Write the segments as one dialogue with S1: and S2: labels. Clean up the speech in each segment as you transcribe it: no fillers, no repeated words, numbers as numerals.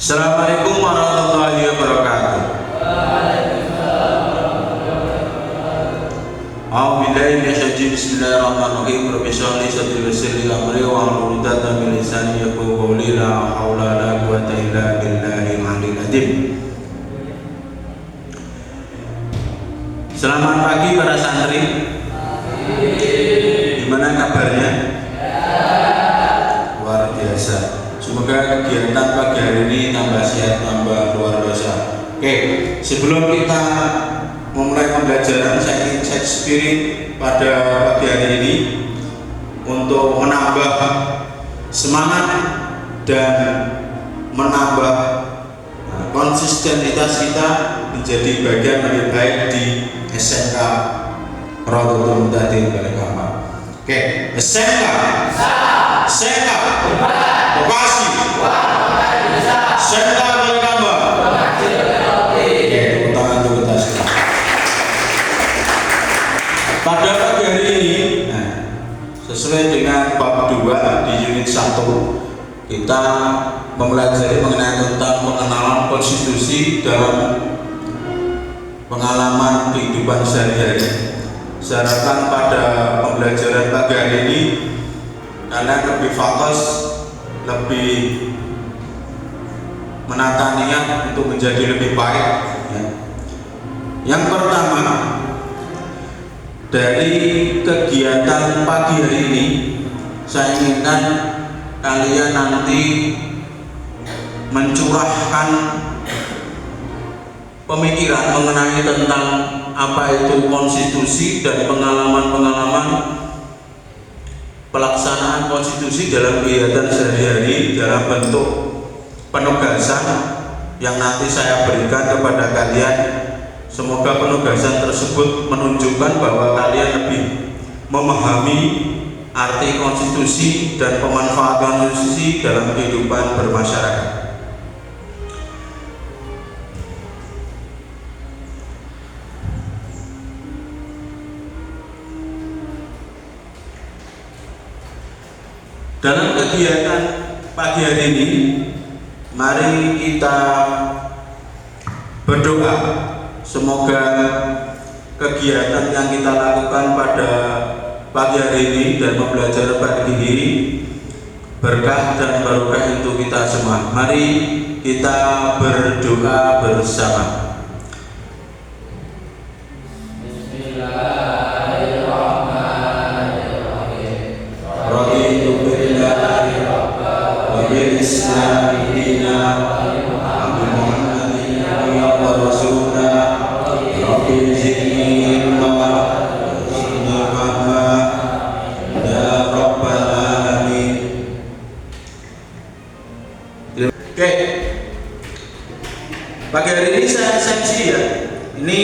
S1: Assalamualaikum warahmatullahi wabarakatuh. A'udzubillahi minasyaitonir bismillahirrahmanirrahim. Rabbi shrah li sadri wa yassir li amri wahlul 'uqdatam min lisani yafqahu qawli. La haula wa la quwwata illa billahil aliyyil azim. Selamat pagi para santri. Gimana kabarnya? Luar biasa. Semoga kegiatan pagi hari ini tambah sehat, tambah luar biasa. Oke, sebelum kita memulai pembelajaran, saya ingin set spirit pada pagi hari ini untuk menambah semangat dan menambah konsistensitas kita menjadi bagian lebih baik di SMK Rodotul Muhtadin Balikpapan. Oke, SMK Bekasi, SMK Balikpapan. Oke, tepuk tangan untuk kita semua. Pada pagi hari ini, sesuai dengan bab 2 di unit 1, kita mempelajari mengenai tentang pengenalan konstitusi dalam pengalaman kehidupan sehari-hari. Saya harapkan pada pembelajaran pagi hari ini kalian lebih fokus, lebih menata niat untuk menjadi lebih baik. Yang pertama, dari kegiatan pagi hari ini, saya inginkan kalian nanti mencurahkan pemikiran mengenai tentang apa itu konstitusi dan pengalaman-pengalaman pelaksanaan konstitusi dalam kegiatan sehari-hari dalam bentuk penugasan yang nanti saya berikan kepada kalian. Semoga penugasan tersebut menunjukkan bahwa kalian lebih memahami arti konstitusi dan pemanfaatan konstitusi dalam kehidupan bermasyarakat. Dalam kegiatan pagi hari ini, mari kita berdoa semoga kegiatan yang kita lakukan pada pagi hari ini dan mempelajari pagi ini berkah dan barokah untuk kita semua. Mari kita berdoa bersama. Oke, pagi hari ini saya sensi ya. Ini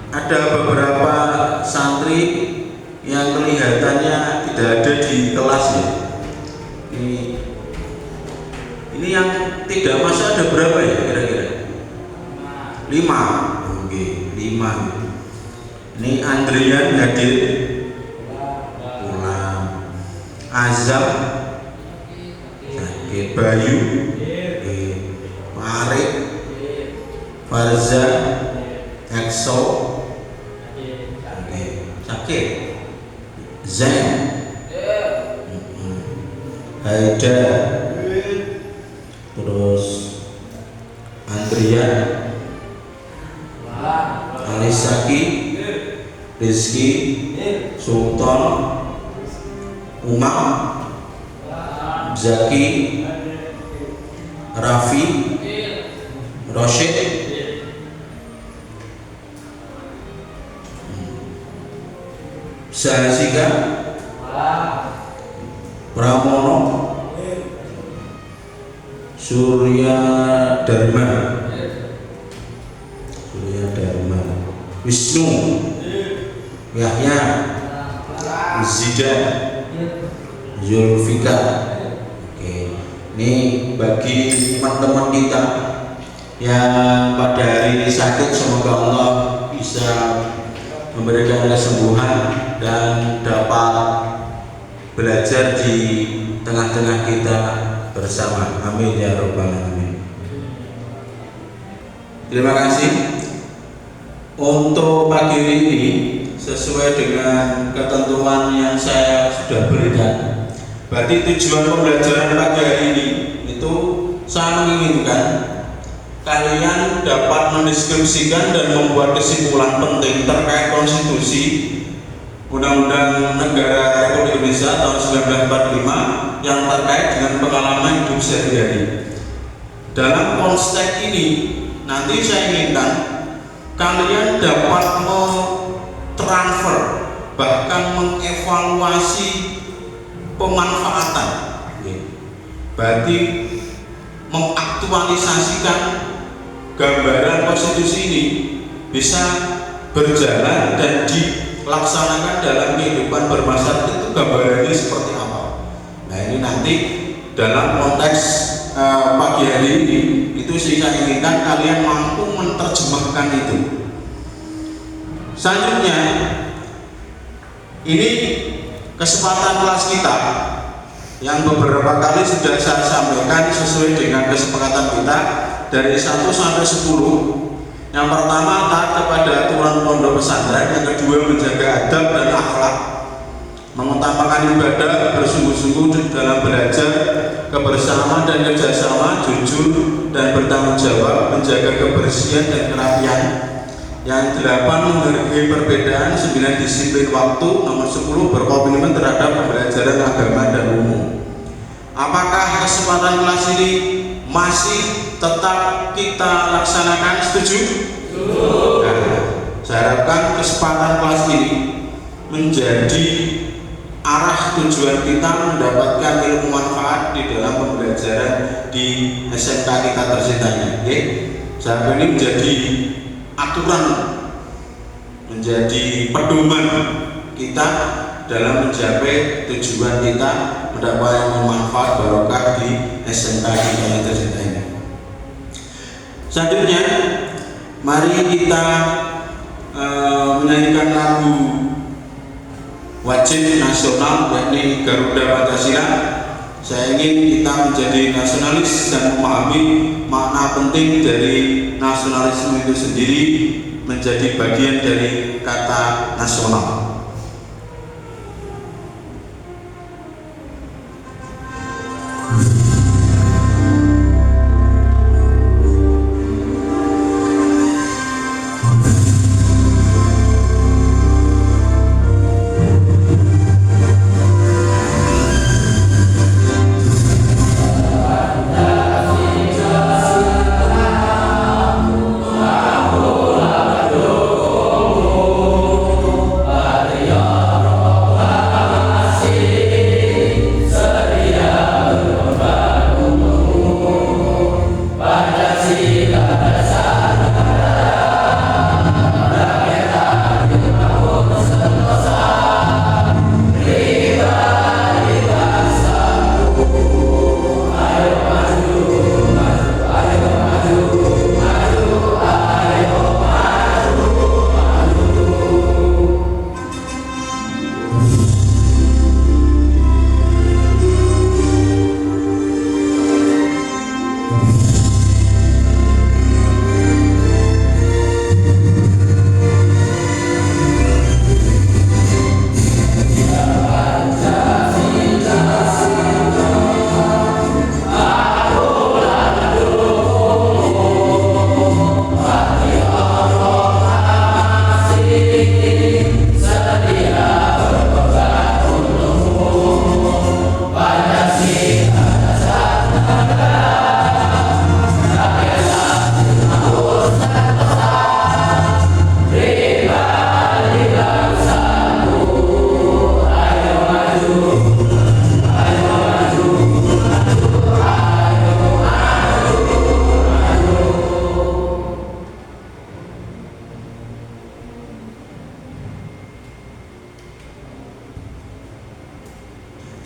S1: ada beberapa santri yang kelihatannya tidak ada di kelas ya. Ini yang tidak masuk ada berapa ya kira-kira? 5. Oke, 5. Ini Andrian hadir, pulang. Azam, Bayu, Marik, Farza, Exo, Sakit, Zain, Haida, terus Andrian, Alisaki, Rizky, Sultan, Umar, Zaki, Raffi, Roshid, Sahasika, Pramono, Surya Dharma, Wisnu, Yahya, Zidan, Zulfika. Ini bagi teman-teman kita yang pada hari ini sakit, semoga Allah bisa memberikan kesembuhan dan dapat belajar di tengah-tengah kita bersama. Amin ya rabbal alamin. Terima kasih. Untuk pagi ini sesuai dengan ketentuan yang saya sudah berikan, berarti tujuan pembelajaran pagi hari ini itu saya menginginkan kalian dapat mendeskripsikan dan membuat kesimpulan penting terkait konstitusi Undang-Undang Negara Republik Indonesia tahun 1945 yang terkait dengan pengalaman hidup sehari-hari. Dalam konteks ini nanti saya inginkan kalian dapat mentransfer bahkan mengevaluasi pemanfaatan, berarti mengaktualisasikan gambaran konstitusi ini bisa berjalan dan dilaksanakan dalam kehidupan bermasyarakat itu gambarannya seperti apa. Nah ini nanti dalam konteks pagi hari ini itu saya inginkan kalian mampu menerjemahkan itu. Selanjutnya ini kesempatan kelas kita yang beberapa kali sudah saya sampaikan sesuai dengan kesepakatan kita dari 1 sampai 10. Yang pertama taat kepada aturan pondok pesantren, yang kedua menjaga adab dan akhlak, mengutamakan ibadah, bersungguh-sungguh dalam belajar, kebersamaan dan kerjasama, jujur dan bertanggung jawab, menjaga kebersihan dan kerapian. Yang 8 menghargai perbedaan, 9 disiplin waktu, nomor 10 berkomitmen terhadap pembelajaran agama dan umum. Apakah kesempatan kelas ini masih tetap kita laksanakan? Setuju? Nah, saya harapkan kesempatan kelas ini menjadi arah tujuan kita mendapatkan ilmu manfaat di dalam pembelajaran di SMK kita tercintanya. Saya ini menjadi aturan, menjadi pedoman kita dalam mencapai tujuan kita mendapatkan manfaat barokah di SMK kita yang tercinta ini. Selanjutnya, mari kita menyanyikan lagu wajib nasional, yakni Garuda Pancasila. Saya ingin kita menjadi nasionalis dan memahami makna penting dari nasionalisme itu sendiri menjadi bagian dari kata nasional.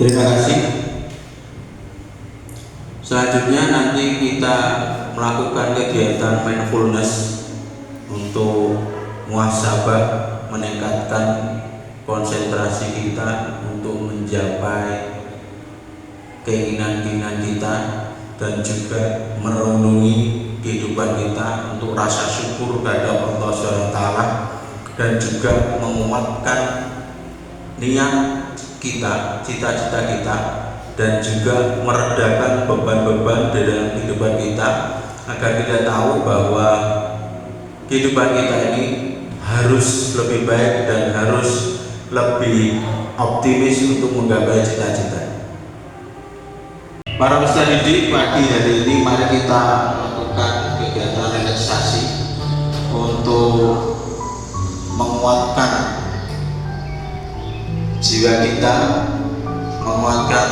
S1: Terima kasih. Selanjutnya nanti kita melakukan kegiatan mindfulness untuk muhasabah, meningkatkan konsentrasi kita untuk mencapai keinginan-keinginan kita dan juga merenungi kehidupan kita untuk rasa syukur kepada Allah SWT, dan juga menguatkan niat kita, cita-cita kita, dan juga meredakan beban-beban di dalam kehidupan kita, agar kita tahu bahwa kehidupan kita ini harus lebih baik dan harus lebih optimis untuk menggapai cita-cita. Para peserta didik, pagi hari ini mari kita melakukan kegiatan relaksasi untuk menguatkan jiwa kita, menguatkan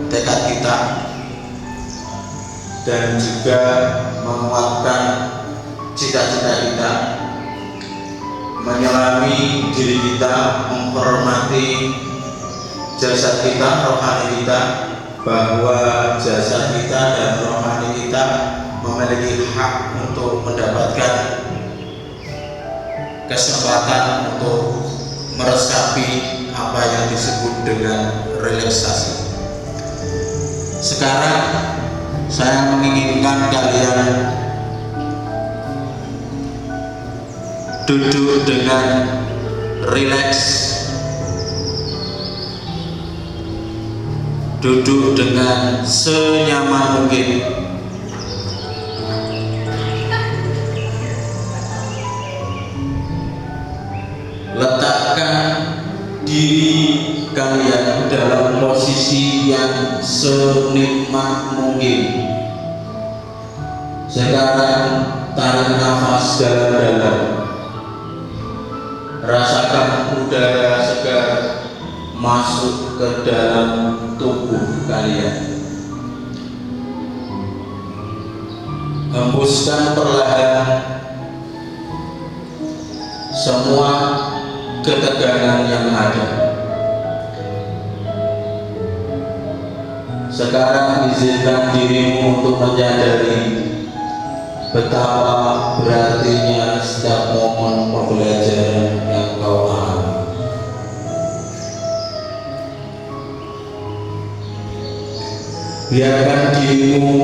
S1: tekad kita, dan juga menguatkan cita-cita kita, menyelami diri kita, menghormati jasad kita, rohani kita, bahwa jasad kita dan rohani kita memiliki hak untuk mendapatkan kesempatan untuk meresapi apa yang disebut dengan relaksasi. Sekarang saya menginginkan kalian duduk dengan rileks, duduk dengan senyaman mungkin. Letakkan diri kalian dalam posisi yang senikmat mungkin. Sekarang tarik nafas dalam-dalam, rasakan udara segar masuk ke dalam tubuh kalian. Hembuskan perlahan semua ketegangan yang ada. Sekarang izinkan dirimu untuk menyadari betapa berartinya setiap momen pembelajaran yang kau alami. Biarkan dirimu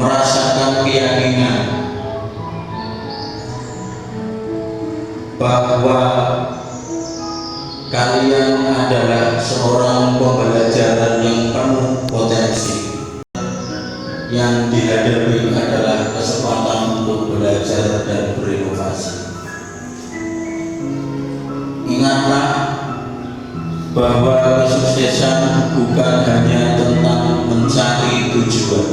S1: merasakan keyakinan bahwa kalian adalah seorang pembelajaran yang penuh potensi. Yang dihadapi adalah kesempatan untuk belajar dan berinovasi. Ingatlah bahwa kesuksesan bukan hanya tentang mencari tujuan,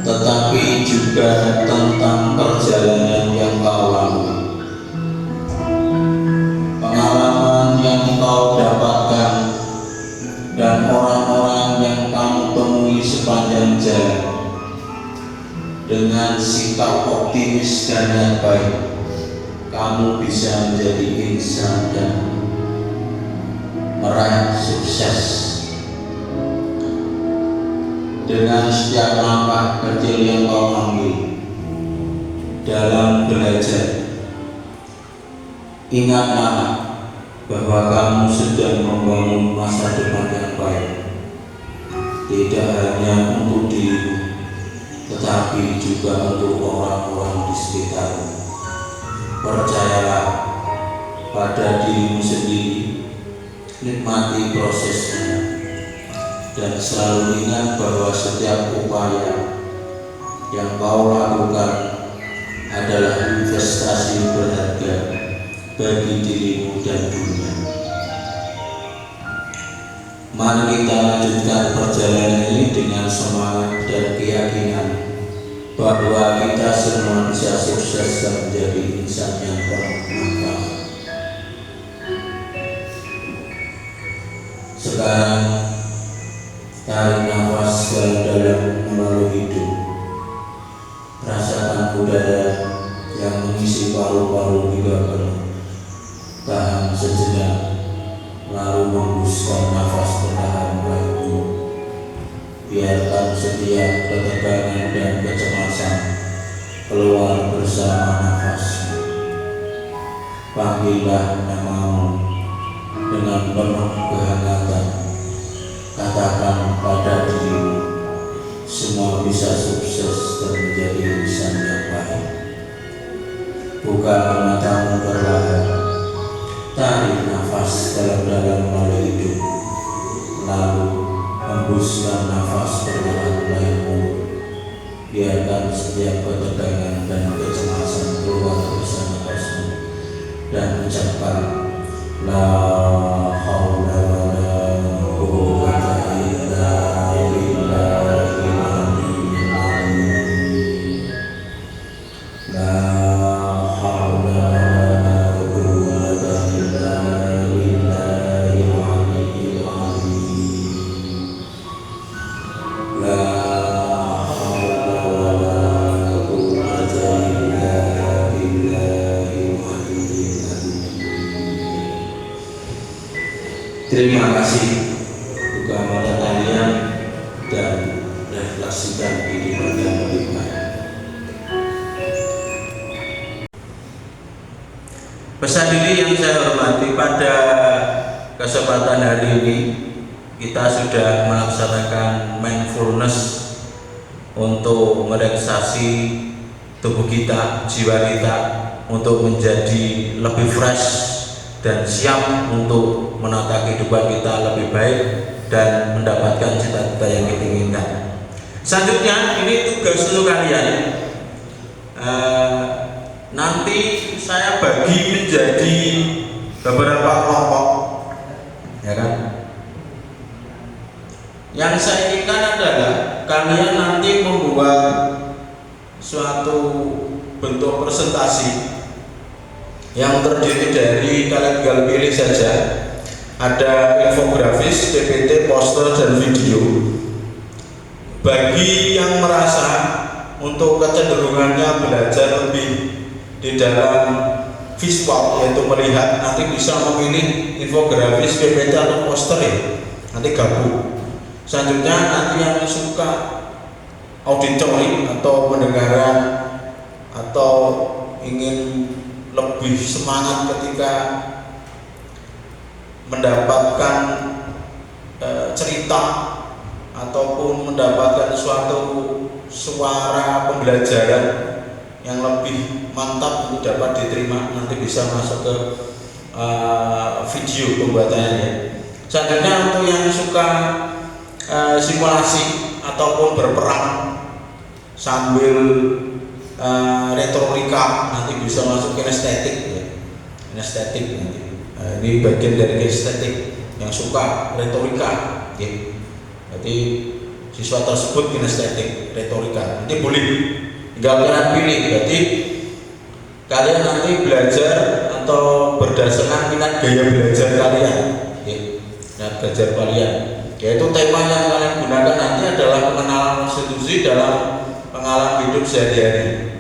S1: tetapi juga tentang perjalanan yang kau lalui. Pengalaman yang kau dapatkan dan orang-orang yang kamu temui sepanjang jalan, dengan sikap optimis dan yang baik, kamu bisa menjadi insan dan meraih sukses. Dengan setiap langkah kecil yang kau ambil dalam belajar, ingatlah bahwa kamu sedang membangun masa depan yang baik, tidak hanya untuk dirimu, tetapi juga untuk orang-orang di sekitarmu. Percayalah pada dirimu sendiri, nikmati prosesnya, dan selalu ingat bahwa setiap upaya yang kau lakukan adalah investasi berharga bagi dirimu dan dunia. Mari kita lanjutkan perjalanan ini dengan semangat dan keyakinan bahwa kita semua bisa sukses dan menjadi insan yang bermanfaat. Sekarang tarik nafas dalam-dalam melalui hidung. Rasakan udara yang mengisi paru-paru hingga penuh. Tahan sejenak, lalu hembuskan nafas perlahan bahu. Biarkan setiap ketegangan dan kecemasan keluar bersama nafas. Panggillah namamu dengan penuh kehangatan. Katakan pada dirimu, semua bisa sukses
S2: menjadi insan yang baik. Buka matamu perlahan, tarik nafas dalam-dalam melalui hidung, lalu hembuskan nafas perlahan melalui mulut. Biarkan setiap ketegangan dan kecemasan keluar bersama nafasmu dan ucapkan la haula wala quwwata illa billahil aliyyil azim. La haula wala quwwata illa billahil aliyyil azim. La haula wala quwwata illa billahil aliyyil azim. Terima kasih. Buka mata kalian dan refleksikan kehidupan yang lebih baik.
S1: Pesan diri yang saya hormati, pada kesempatan hari ini kita sudah melaksanakan mindfulness untuk merelaksasi tubuh kita, jiwa kita, untuk menjadi lebih fresh dan siap untuk menata kehidupan kita lebih baik dan mendapatkan cita-cita yang kita inginkan. Selanjutnya, ini tugas untuk kalian. Nanti saya bagi menjadi beberapa kelompok, ya kan? Yang saya inginkan adalah kalian nanti membuat suatu bentuk presentasi yang terdiri dari, kalian tinggal pilih saja, ada infografis, PPT, poster, dan video. Bagi yang merasa untuk kecenderungannya belajar lebih di dalam visual, yaitu melihat, nanti bisa memilih infografis, PPT, atau poster ya, nanti gabung. Selanjutnya nanti yang suka auditory atau pendengaran atau ingin lebih semangat ketika mendapatkan cerita ataupun mendapatkan suatu suara pembelajaran yang lebih mantap untuk dapat diterima, nanti bisa masuk ke video pembuatannya. Selanjutnya untuk yang suka simulasi ataupun berperang sambil retorika, nanti bisa masuk kinestetik ya. Kinestetik nanti. Ini bagian dari kinestetik yang suka retorika ya. Jadi siswa tersebut kinestetik, retorika. Nanti boleh tinggal kalian pilih. Berarti kalian nanti belajar atau berdasarkan minat gaya belajar kalian ya. Minat belajar kalian. Yaitu tema yang kalian gunakan nanti adalah pengenalan konstitusi dalam pengalaman hidup sehari-hari.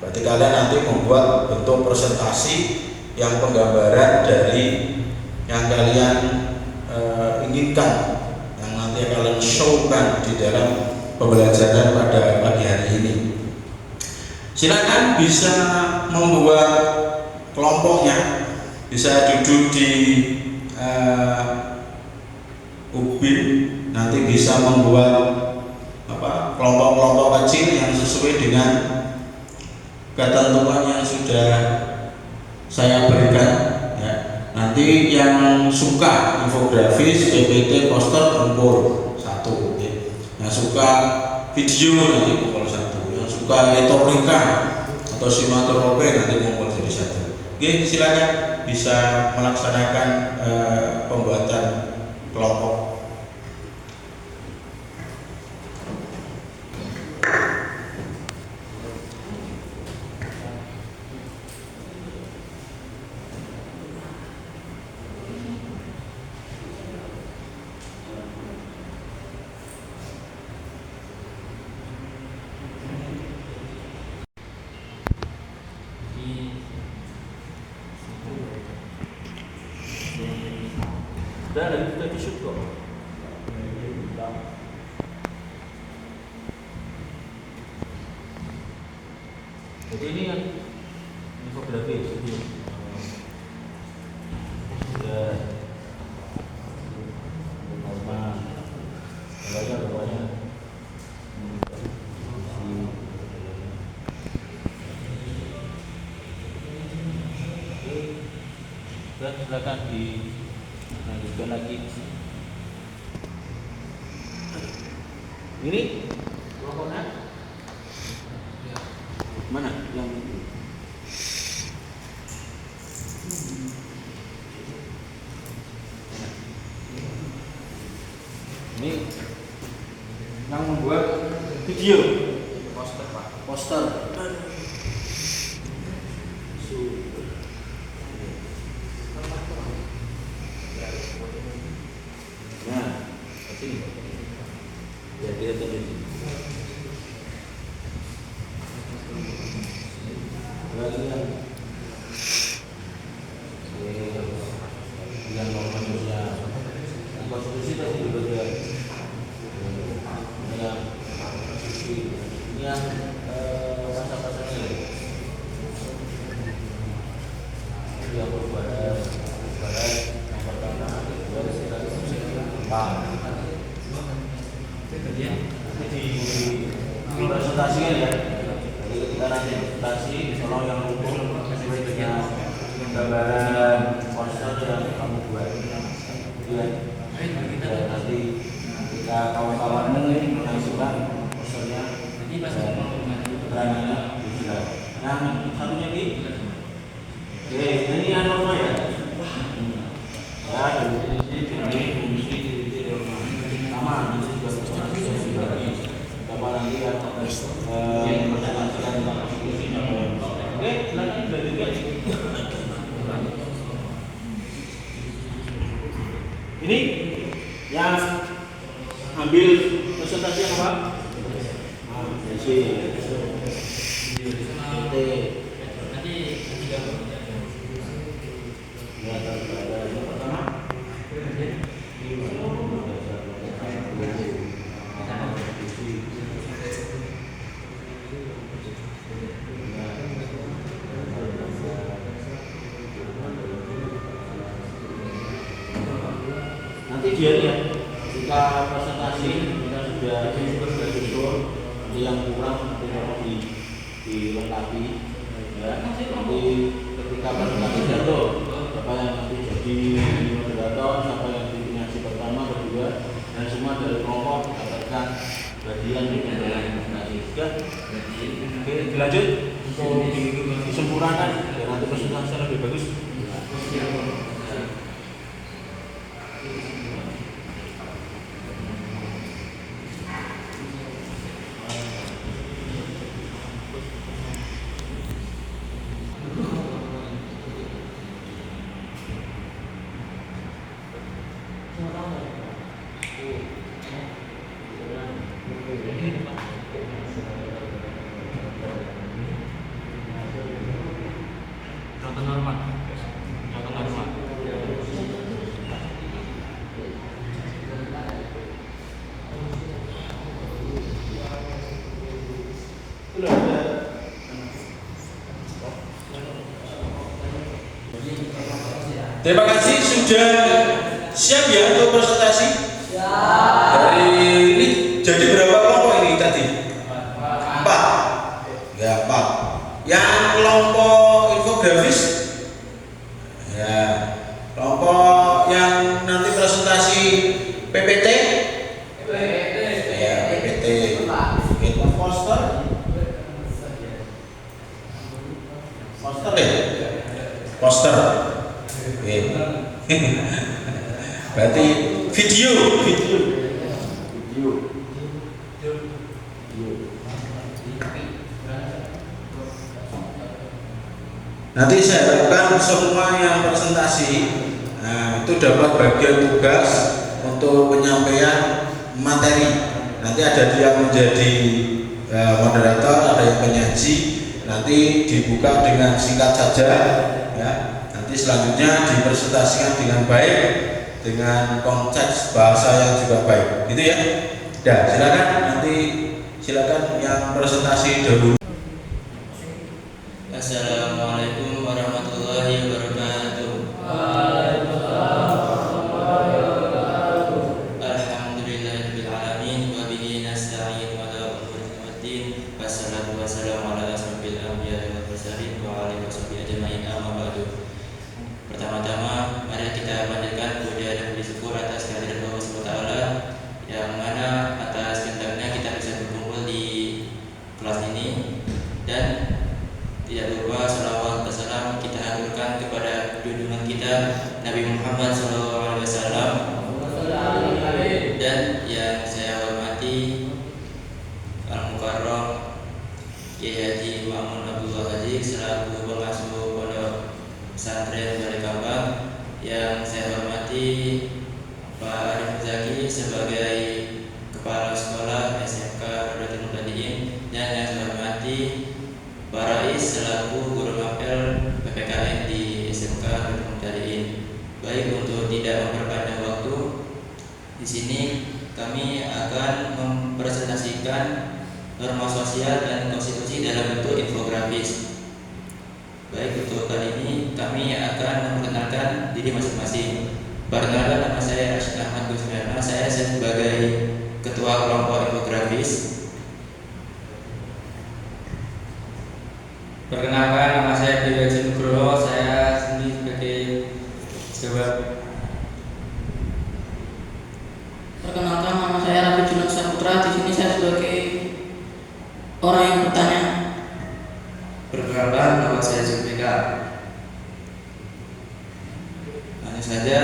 S1: Berarti kalian nanti membuat bentuk presentasi yang penggambaran dari yang kalian inginkan, yang nanti kalian showkan di dalam pembelajaran pada pagi hari ini. Silakan bisa membuat kelompoknya, bisa duduk di ubin, nanti bisa membuat kelompok-kelompok kecil yang sesuai dengan ketentuan yang sudah saya berikan ya. Nanti yang suka infografis, PPT, poster kumpul satu ya. Yang suka video nanti kumpul satu, yang suka retorika atau simatologi nanti kumpul jadi satu. Oke, silakan bisa melaksanakan pembuatan kelompok. Dan kita disyukur. Jadi ini kan infografis ini. Ya. Normal. Banyak.
S2: silakan dilanjutkan lagi. Ini rokoknya mana yang ini yang membuat video poster Pak, poster. Nah, sini. Jadi itu di lagi yang manusia konstitusi tadi juga dia yang pasal-pasalnya yang berbeda yang pertama di presentasikan ya. Jadi ketika nanti presentasi tolong yang lumpuh sesuai dengan gambaran poster yang kamu buat. Kemudian nanti ketika kawan-kawan menyaksikan posternya keterangannya dijelas. Yang satunya lagi, oke, ini yang normal ya. Ya, ini fungsi titik sama sama nanti ya pertanyaan tentang konstitusinya. Oke, silakan dilanjutkan. Ini yang ambil presentasi apa? Nanti dia lihat jika presentasi kita sudah bersyukur, nanti yang kurang nanti dapat dilengkapi ya. Nanti ketika presentasi jatuh, siapa yang nanti jadi moderator, siapa yang jadi penyaksi pertama, kedua, dan semua dari kelompok mendapatkan bagian di dalam presentasi. Oke, dilanjut untuk disempurnakan dan nanti presentasi lebih bagus.
S1: Terima kasih, sudah siap ya untuk presentasi? Ya. Dari ini jadi berapa kelompok ini tadi? 4. Ya, 4. Yang kelompok infografis? Ya. Kelompok yang nanti presentasi PPT? Ya, PPT. Itu poster? Poster ya? Poster. Berarti video. Nanti saya harapkan semua yang presentasi itu dapat bagian tugas untuk penyampaian materi. Nanti ada yang menjadi moderator, ada yang penyaji. Nanti dibuka dengan singkat saja ya. Nanti selanjutnya dipresentasikan dengan baik, dengan konteks bahasa yang juga baik, gitu ya. Dan silakan yang presentasi dahulu.
S3: Assalamualaikum warahmatullahi wabarakatuh. Alhamdulillahirabbil alamin wa bihi nasta'in wa la ilaha illa wassalatu wassalamu ala asrofil anbiya'i wal mursalin wa alihi washabihi ajmain amma ba'du. Pertama-tama, mari kita panjatkan puja dan puji syukur atas kehadirat Allah SWT, yang mana atas kehendaknya kita bisa berkumpul di kelas ini. Dan tidak lupa salawat dan salam kita haturkan kepada junjungan kita Nabi Muhammad SAW. Dan yang saya hormati Al-Mukarram Kiai Haji Ma'mun Abdullah Haji selaku pengasuh Pondok Pesantren Balai Kambang, yang saya hormati Pak Arif Zaki sebagai Kepala Sekolah SMK Rodatul Mutadin, dan yang saya hormati Pak Rais selaku Guru Mapel PPKN di SMK Rodatul Mutadin. Baik, untuk tidak memperpanjang waktu, di sini kami akan mempresentasikan norma sosial dan konstitusi dalam bentuk infografis. Baik, untuk kali ini kami akan memperkenalkan diri masing-masing. Perkenalkan, nama saya Rashid Ahmad Gusmiarna. Saya sebagai Ketua Kelompok Infografis.
S4: Perkenalkan, nama saya Dewa Nugroho. Saya sendiri sebagai jawab.
S5: Perkenalkan, nama saya Rabi Junot Saputra. Di sini saya sebagai orang yang bertanya.
S3: Perkenalkan, nama saya Zulfika. Hanya saja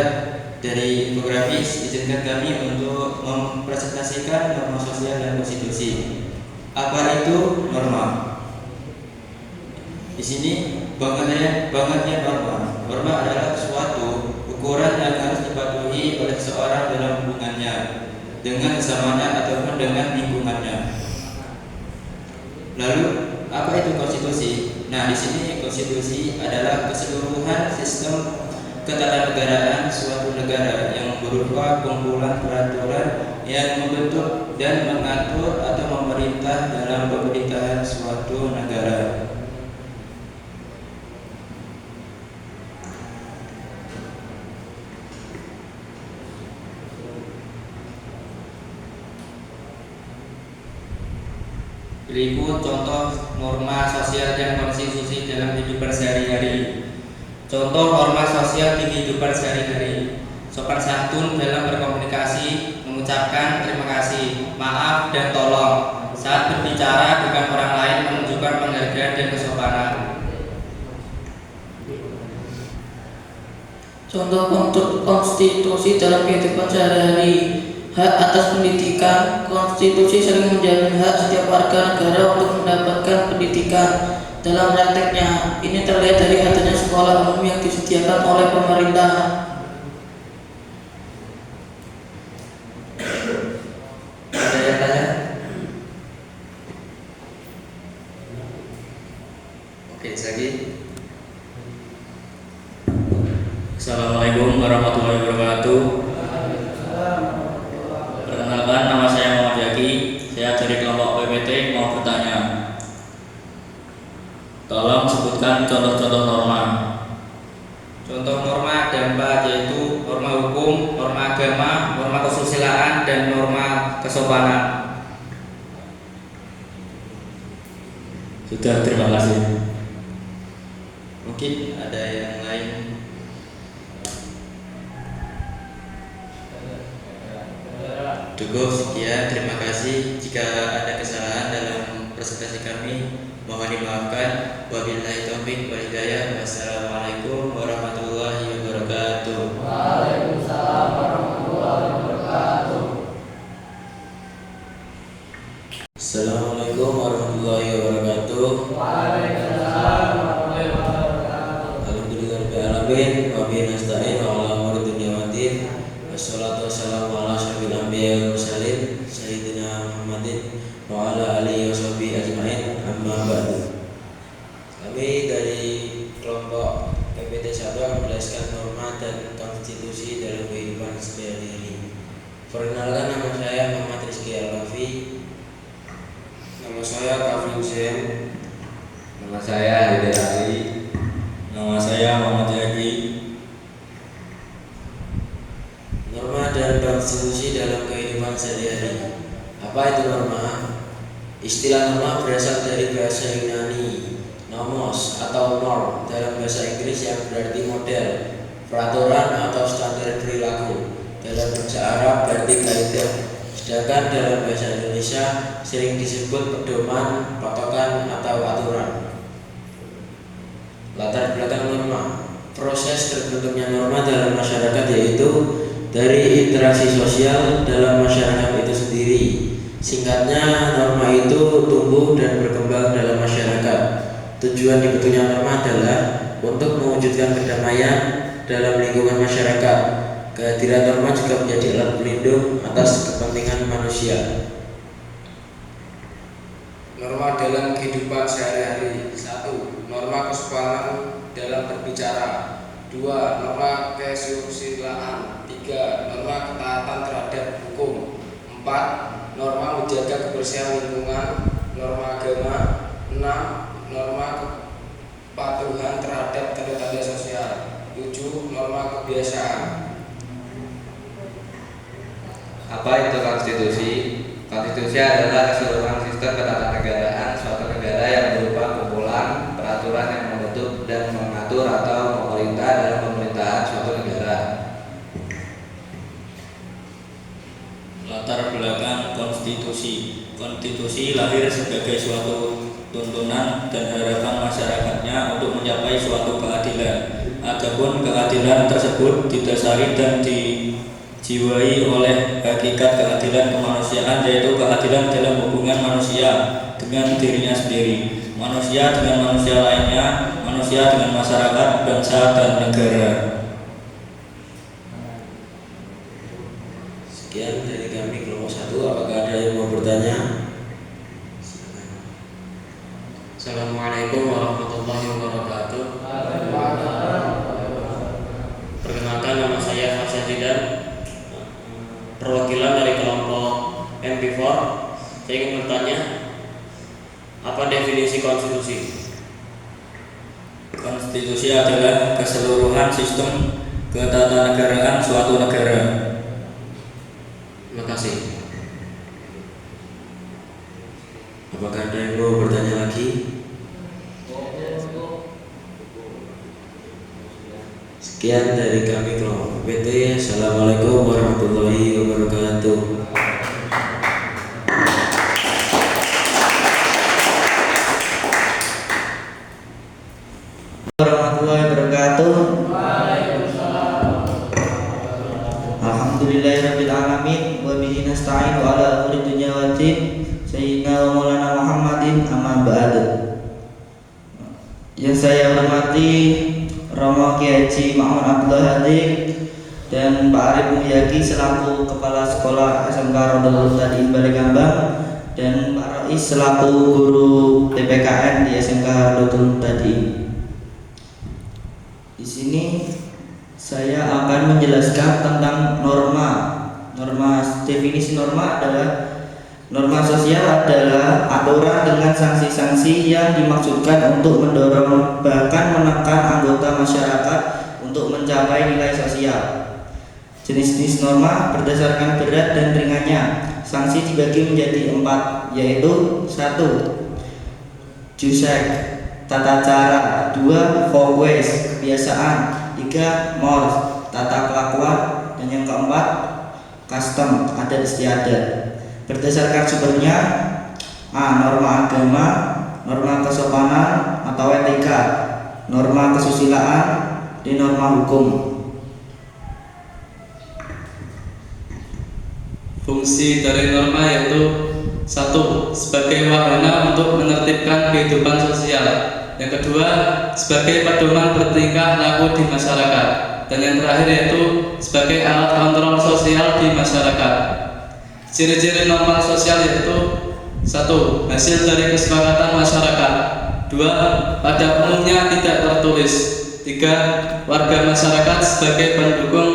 S3: dari infografis izinkan kami untuk mempresentasikan norma sosial dan konstitusi. Apa itu norma? Di sini bangetnya norma. Norma adalah suatu ukuran yang harus dipatuhi oleh seseorang dalam hubungannya dengan sesamanya ataupun dengan lingkungannya. Lalu, apa itu konstitusi? Nah, di sini konstitusi adalah keseluruhan sistem ketatanegaraan suatu negara yang berupa kumpulan peraturan yang membentuk dan mengatur atau memerintah dalam pemerintahan suatu negara.
S4: Berikut contoh norma sosial dan konstitusi dalam kehidupan sehari-hari. Contoh norma sosial di kehidupan sehari-hari: sopan santun dalam berkomunikasi, mengucapkan terima kasih, maaf, dan tolong. Saat berbicara dengan orang lain menunjukkan penghargaan dan kesopanan.
S5: Contoh konstitusi dalam kehidupan sehari-hari: hak atas pendidikan. Konstitusi sering menjamin hak setiap warga negara untuk mendapatkan pendidikan. Dalam prakteknya, ini terlihat dari adanya sekolah umum yang disediakan oleh pemerintah.
S3: Ada yang tanya? Oke, lagi.
S6: Assalamualaikum warahmatullahi wabarakatuh. Perkenalkan, nama saya Muhammad Yaki. Saya dari kelompok PPT mau bertanya. Tolong sebutkan contoh-contoh norma.
S4: Contoh norma ada 4, yaitu norma hukum, norma agama, norma kesusilaan, dan norma kesopanan.
S6: Sudah, terima kasih.
S3: Mungkin ada yang lain. Cukup sekian, terima kasih. Jika ada kesalahan dalam presentasi kami, mohon dimaafkan. Wabillahi taufiq wal hidayah. Wassalamualaikum warahmatullahi wabarakatuh.
S5: Waalaikumsalam warahmatullahi wabarakatuh.
S7: Assalamualaikum warahmatullahi wabarakatuh.
S5: Waalaikumsalam warahmatullahi wabarakatuh.
S7: Alhamdulillahirabbil alamin wa bihi nasta'in wa ala umuri dunya waddin. Wassalatu wassalamu ala asyrofil anbiya'i wal mursalin sayyidina Muhammadin wa ala alihi washabihi ajmain. Amma ba'du. Kami dari kelompok PPT 1 akan menjelaskan norma dan konstitusi dalam kehidupan sehari-hari. Perkenalkan, nama saya Muhammad Rizky Al-Wafi.
S8: Nama saya Kafri Hussein. Nama saya Hidayat Ali.
S6: Nama saya Muhammad Yaki.
S7: Norma dan konstitusi dalam kehidupan sehari-hari. Apa itu norma? Istilah norma berasal dari bahasa Yunani nomos atau norm dalam bahasa Inggris yang berarti model. peraturan atau standar perilaku. Dalam bahasa Arab berarti kaidah, sedangkan dalam bahasa Indonesia sering disebut pedoman, patokan, atau aturan. Latar belakang norma. Proses terbentuknya norma dalam masyarakat yaitu dari interaksi sosial dalam masyarakat itu sendiri. Singkatnya, norma itu tumbuh dan berkembang dalam masyarakat. Tujuan dibentuknya norma adalah untuk mewujudkan kedamaian dalam lingkungan masyarakat. Kehadiran norma juga menjadi alat pelindung atas kepentingan manusia.
S8: Norma dalam kehidupan sehari-hari. 1. Norma kesopanan dalam berbicara. 2. Norma kesusilaan. 3. Norma ketaatan terhadap hukum. 4. Norma menjaga kebersihan lingkungan. Norma agama. 6. Norma kepatuhan terhadap tanda-tanda sosial. 7. Norma kebiasaan.
S4: Apa itu konstitusi? Konstitusi adalah keseluruhan sistem ketatanegaraan suatu negara yang berupa kumpulan peraturan yang membentuk dan mengatur atau memerintah dalam pemerintahan suatu negara.
S6: Latar belakang konstitusi. Konstitusi lahir sebagai suatu tuntunan dan harapan masyarakatnya untuk mencapai suatu keadilan. Adapun keadilan tersebut didasari dan dijiwai oleh hakikat keadilan kemanusiaan, yaitu keadilan dalam hubungan manusia dengan dirinya sendiri, manusia dengan manusia lainnya, manusia dengan masyarakat, bangsa, dan negara.
S7: Sekian dari kami kelompok 1. Apakah ada yang mau bertanya?
S9: Assalamualaikum warahmatullahi wabarakatuh. Perkenalkan, nama saya Faisal Zidan, perwakilan dari kelompok MP4. Saya ingin bertanya, apa definisi konstitusi?
S6: Konstitusi adalah keseluruhan sistem ketatanegaraan suatu negara.
S9: Terima kasih.
S7: Apakah ada yang mau bertanya lagi? Sekian dari kami kelompok PT. Assalamualaikum warahmatullahi wabarakatuh.
S10: Warahmatullahi wabarakatuh. Alhamdulillahirabbil alamin wa bihi nasta'in wa ala umuri dunya waddin sayyidina wa maulana Muhammadin amma ba'd. Yang saya hormati Romo Kiai Haji Ma'mun Abdullah Hadik dan Pak Arif Muhyaki selaku Kepala Sekolah SMK Rodol Tadi Balikambang dan Pak Rais selaku Guru PPKN di SMK Rodol Tadi. Di sini saya akan menjelaskan tentang norma. Definisi norma adalah norma sosial adalah aturan dengan sanksi-sanksi yang dimaksudkan untuk mendorong bahkan menekan anggota masyarakat untuk mencapai nilai sosial. Jenis-jenis norma berdasarkan berat dan ringannya. Sanksi dibagi menjadi 4, yaitu 1. Jusek, tata cara. 2. Vokes, kebiasaan. 3. Mores, tata kelakuan. Dan yang keempat, custom, adat istiadat. Berdasarkan sumbernya: A. Norma agama, norma kesopanan atau etika, norma kesusilaan, D. Norma hukum.
S11: Fungsi dari norma yaitu 1. Sebagai wahana untuk menertibkan kehidupan sosial. Yang kedua, sebagai pedoman bertingkah laku di masyarakat. Dan yang terakhir yaitu sebagai alat kontrol sosial di masyarakat. Ciri-ciri norma sosial yaitu 1. Hasil dari kesepakatan masyarakat. 2. Pada umumnya tidak tertulis. 3. Warga masyarakat sebagai pendukung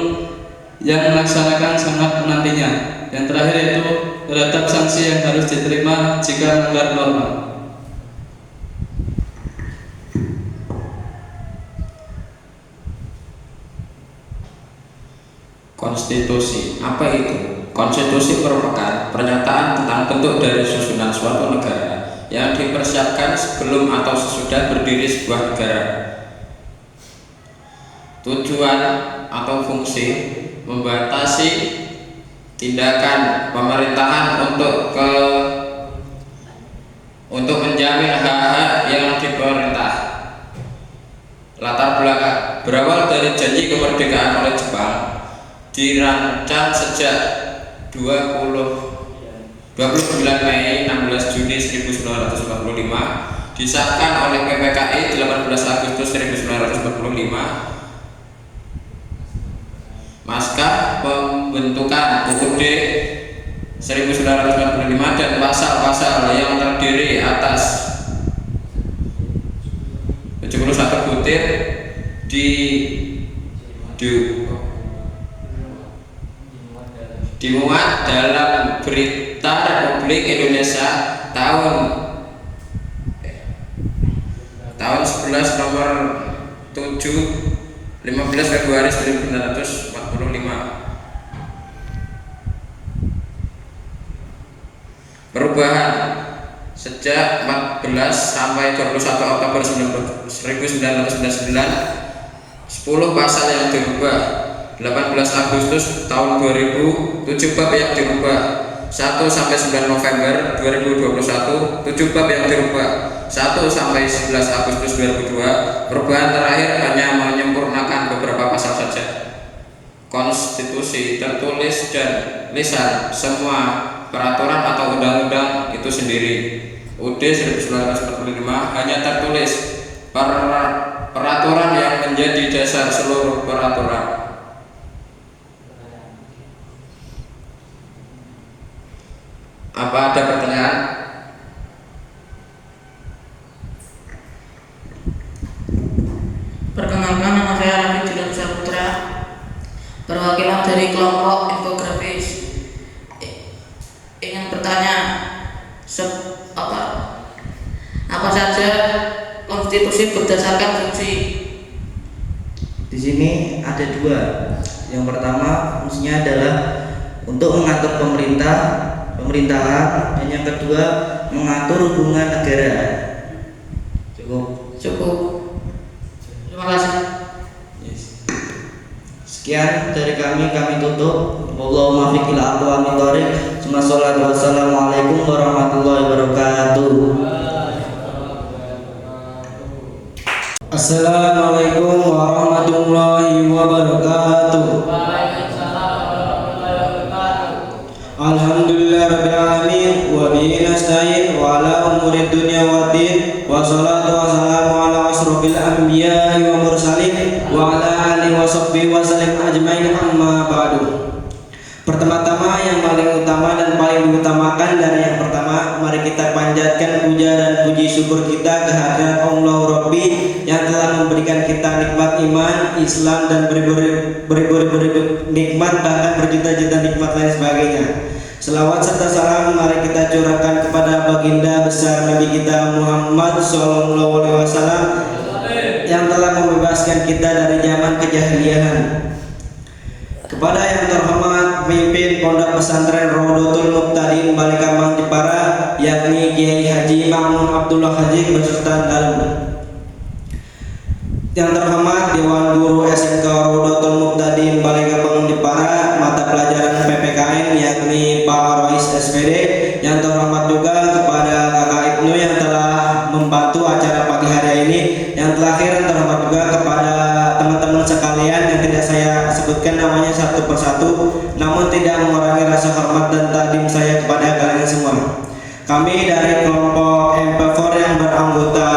S11: yang melaksanakan sangat menantinya. Yang terakhir yaitu terhadap sanksi yang harus diterima jika melanggar norma.
S12: Konstitusi, apa itu? Konstitusi merupakan pernyataan tentang bentuk dari susunan suatu negara yang dipersiapkan sebelum atau sesudah berdiri sebuah negara. tujuan atau fungsi membatasi tindakan pemerintahan untuk menjamin hak-hak yang diperintah. Latar belakang berawal dari janji kemerdekaan oleh Jepang, dirancang sejak 29 Mei 16 Juni 1945, disahkan oleh PPKI 18 Agustus 1945, Naskah pembentukan UUD 1945 dan pasal-pasal yang terdiri atas 71 butir dimuat dalam Berita Republik Indonesia tahun 11 nomor 7 15 Februari 1945. Perubahan sejak 14 sampai 21 Oktober 1999, 10 pasal yang dirubah, 18 Agustus tahun 2000, 7 bab yang dirubah, 1 sampai 9 November 2021, 7 bab yang dirubah, 1 sampai 11 Agustus 2002. Perubahan terakhir hanya menyempurnakan beberapa pasal saja. Konstitusi tertulis dan lisan, semua peraturan atau undang-undang itu sendiri. UUD 1945 hanya tertulis peraturan yang menjadi dasar seluruh peraturan. Apa ada pertanyaan?
S5: Perkenalkan, nama saya Raffi Julian Saputra, perwakilan dari kelompok infografis. Ingin bertanya, apa saja konstitusi berdasarkan fungsi?
S10: Di sini ada dua. Yang pertama fungsinya adalah untuk mengatur pemerintahan, dan yang kedua mengatur hubungan negara. Cukup.
S5: Terima kasih.
S10: Sekian dari kami tutup. Wallahumma fiqil aqwamit thoriq. Wassalamualaikum warahmatullahi wabarakatuh.
S13: Assalamualaikum warahmatullahi wabarakatuh. Alhamdulillahirabbil alamin wa bihi nasta'in wa ala umuri dunya waddin wa salatu wassalamu ala asrofil anbiya'i wa mursalin wa ala alihi wa sahbihi wa sallim ajmain, amma ba'du. Pertama-tama yang paling utama dan paling diutamakan dari yang pertama, mari kita panjatkan puja dan puji syukur kita kehadirat Allah Rabbi yang telah memberikan kita nikmat iman, Islam, dan beribu-ribu nikmat, bahkan berjuta-juta nikmat lain sebagainya. Selawat serta salam mari kita curahkan kepada baginda besar Nabi kita Muhammad SAW yang telah membebaskan kita dari zaman kejahilian. Kepada yang terhormat pemimpin Pondok Pesantren Rodotul Muqtadin Balikambang Jepara, yakni Kiai Haji Ma'mun Abdullah Haji beserta dalam. Yang terhormat Dewan Guru SMK Rodotul Muqtadin Balikambang Jepara, mata pelajaran PPKN yakni Pak Rois SPD. Yang terhormat juga kepada Kakak Ibnu yang telah membantu acara pagi hari ini. Yang terakhir yang terhormat juga kepada teman-teman sekalian yang tidak saya sebutkan namanya satu persatu, namun tidak mengurangi rasa hormat dan takdim saya kepada kalian semua. Kami dari kelompok MP4 yang beranggota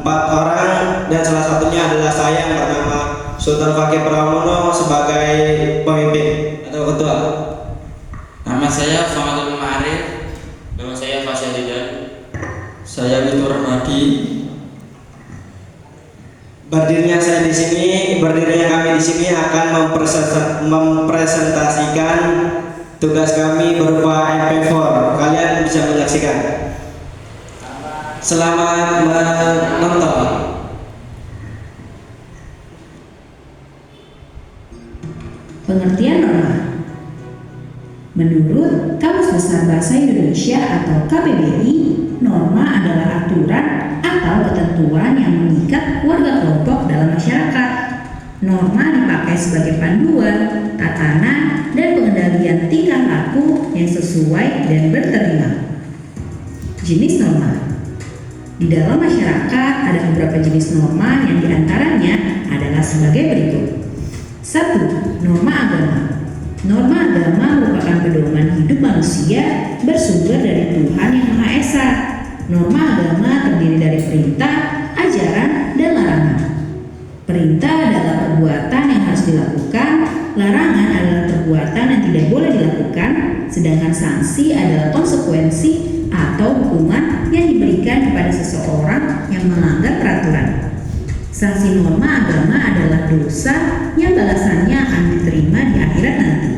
S13: 4 orang, dan salah satunya adalah saya yang bernama Sultan Fakih Pramono sebagai pemimpin atau ketua.
S3: Nama saya Famadul Ma'arif. Nama saya Fasya Didan.
S13: Saya Witur Rahmadi.
S5: Berdirinya kami di sini akan mempresentasikan tugas kami berupa MP4. Kalian bisa menyaksikan. Selamat menonton.
S14: Pengertian norma. Menurut Kamus Besar Bahasa Indonesia atau KBBI, norma adalah aturan atau ketentuan yang mengikat warga kelompok dalam masyarakat. Norma dipakai sebagai panduan, tatanan, dan pengendalian tingkah laku yang sesuai dan berterima. Jenis norma. Di dalam masyarakat ada beberapa jenis norma yang diantaranya adalah sebagai berikut. 1. Norma agama. Norma agama merupakan pedoman hidup manusia bersumber dari Tuhan Yang Maha Esa. Norma agama terdiri dari perintah, ajaran, dan larangan. Perintah adalah perbuatan yang harus dilakukan, larangan adalah perbuatan yang tidak boleh dilakukan, sedangkan sanksi adalah konsekuensi atau hukuman yang diberikan kepada seseorang yang melanggar peraturan. Sanksi norma agama adalah dosa yang balasannya akan diterima di akhirat nanti.